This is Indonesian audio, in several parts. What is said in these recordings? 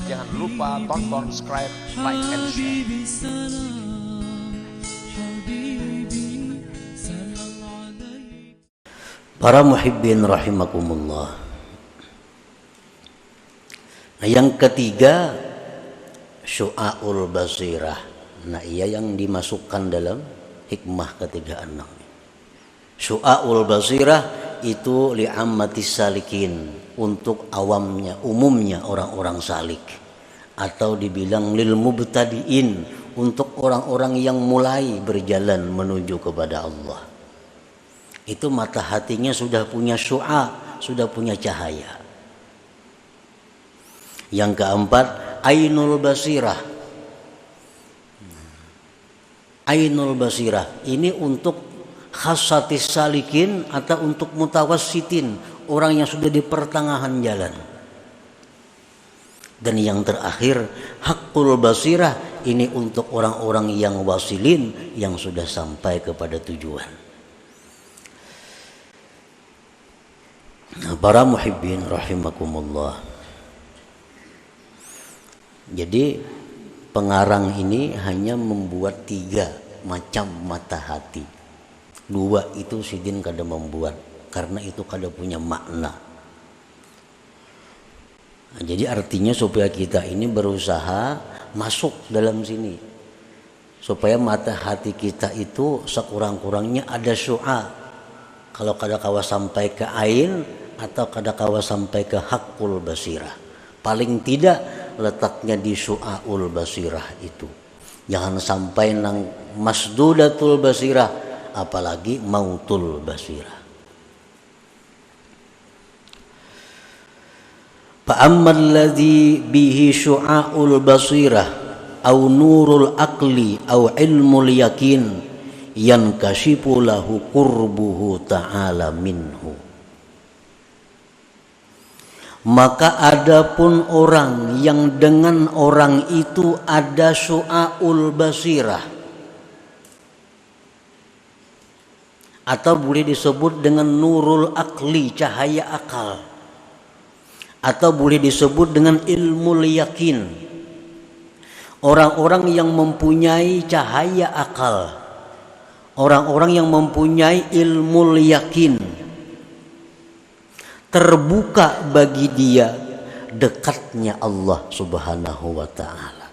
Jangan lupa tonton, subscribe, like, and share. Para muhibbin rahimakumullah. Nah, yang ketiga, syu'aul basirah. Nah, ia yang dimasukkan dalam hikmah ke-36. Syu'aul basirah itu li'ammatis salikin, untuk awamnya, umumnya orang-orang salik, atau dibilang lil mubtadiin, untuk orang-orang yang mulai berjalan menuju kepada Allah. Itu mata hatinya sudah punya syu'a, sudah punya cahaya. Yang keempat, ainul basirah. Ainul basirah ini untuk khasatis salikin atau untuk mutawassitin, orang yang sudah di pertengahan jalan. Dan yang terakhir, haqqul basirah, ini untuk orang-orang yang wasilin, yang sudah sampai kepada tujuan. Nah, para muhibbin rahimakumullah. Jadi pengarang ini hanya membuat 3 macam mata hati. 2 itu sidin kada membuat, karena itu kada punya makna. Nah, jadi artinya supaya kita ini berusaha masuk dalam sini, supaya mata hati kita itu sekurang-kurangnya ada syu'a. Kalau kada kawa sampai ke ain atau kada kawa sampai ke haqqul basirah, paling tidak letaknya di syu'aul basirah itu. Jangan sampai nang masdudatul basirah, apalagi mautul basirah. Fa'ammal ladzi bihi syu'aul basirah au nurul aqli au ilmul yakin yankashifu lahu qurbuhu ta'ala minhu. Maka adapun orang yang dengan orang itu ada syu'aul basirah, atau boleh disebut dengan nurul akli, cahaya akal, atau boleh disebut dengan ilmu yakin. Orang-orang yang mempunyai cahaya akal, orang-orang yang mempunyai ilmu yakin, terbuka bagi dia dekatnya Allah Subhanahu wa ta'ala.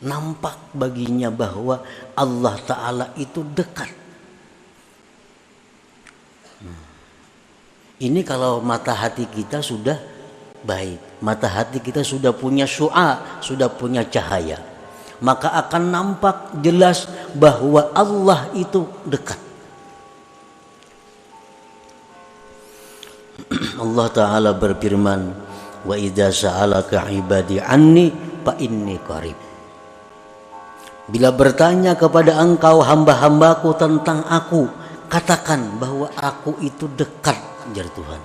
Nampak baginya bahwa Allah Ta'ala itu dekat. Ini kalau mata hati kita sudah baik, mata hati kita sudah punya syu'a, sudah punya cahaya, maka akan nampak jelas bahwa Allah itu dekat. Allah Ta'ala berfirman, wa idza sa'alaka ibadi anni fa inni qarib. Bila bertanya kepada engkau hamba-hambaku tentang aku, katakan bahwa aku itu dekat, jar Tuhan.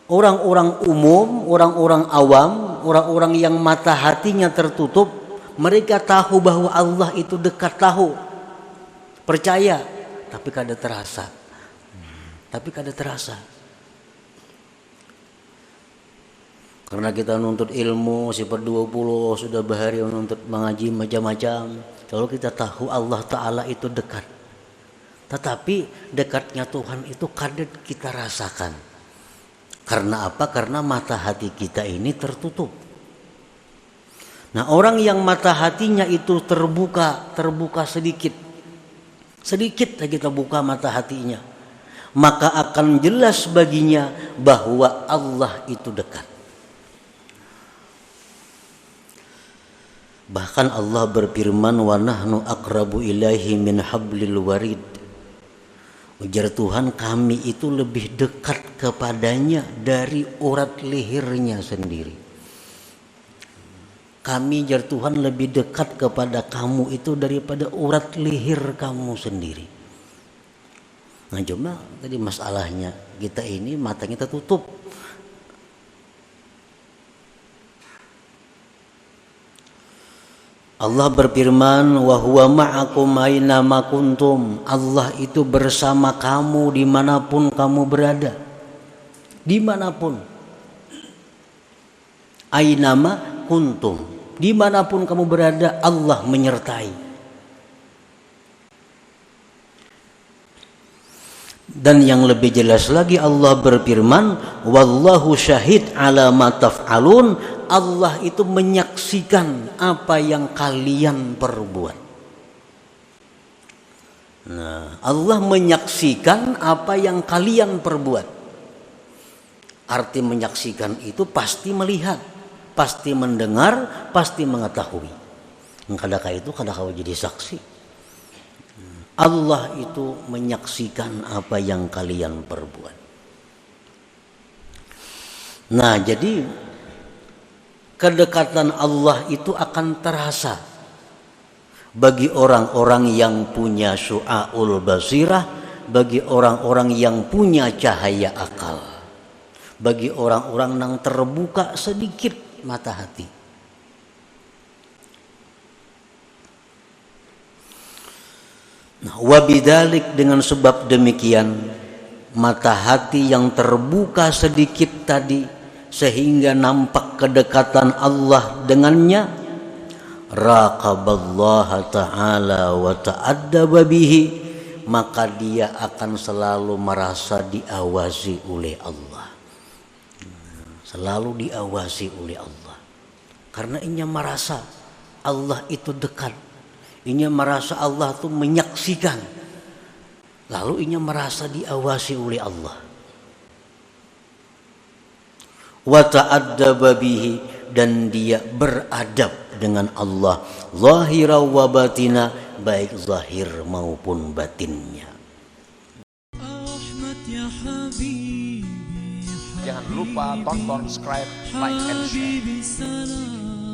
Orang-orang umum, orang-orang awam, orang-orang yang mata hatinya tertutup, mereka tahu bahwa Allah itu dekat, tahu, percaya, tapi kada terasa. Karena kita nuntut ilmu sifat 20, sudah bahari menuntut mengaji macam-macam. Kalau kita tahu Allah Ta'ala itu dekat, tetapi dekatnya Tuhan itu kadang kita rasakan. Karena apa? Karena mata hati kita ini tertutup. Nah, orang yang mata hatinya itu terbuka sedikit saja kita buka mata hatinya, maka akan jelas baginya bahwa Allah itu dekat. Bahkan Allah berfirman, wa nahnu aqrabu ilaihi min hablil warid. Ujar Tuhan, kami itu lebih dekat kepadanya dari urat lehernya sendiri. Kami, ujar Tuhan, lebih dekat kepada kamu itu daripada urat leher kamu sendiri. Nah, cuma tadi masalahnya kita ini matanya tertutup. Allah berfirman, wa huwa ma'akum aina ma kuntum. Allah itu bersama kamu dimanapun kamu berada. Dimanapun. Aina ma kuntum. Dimanapun kamu berada, Allah menyertai. Dan yang lebih jelas lagi Allah berfirman, wallahu syahid ala ma taf'alun. Allah itu menyaksikan apa yang kalian perbuat. Nah, Allah menyaksikan apa yang kalian perbuat. Arti menyaksikan itu pasti melihat, pasti mendengar, pasti mengetahui. Kadang itu kadang jadi saksi. Allah itu menyaksikan apa yang kalian perbuat. Nah, jadi kedekatan Allah itu akan terasa bagi orang-orang yang punya syu'aul basirah, bagi orang-orang yang punya cahaya akal, bagi orang-orang yang terbuka sedikit mata hati. Nah, wabidalik, dengan sebab demikian mata hati yang terbuka sedikit tadi sehingga nampak kedekatan Allah dengannya, raqaballaha ta'ala wa ta'addaba bihi, maka dia akan selalu merasa diawasi oleh Allah. Selalu diawasi oleh Allah. Karena inya merasa Allah itu dekat. Inya merasa Allah itu menyaksikan. Lalu inya merasa diawasi oleh Allah. Wa ta'addaba bihi, dan dia beradab dengan Allah, zahira wa batina, baik zahir maupun batinnya. Jangan lupa tonton, subscribe, like, and share.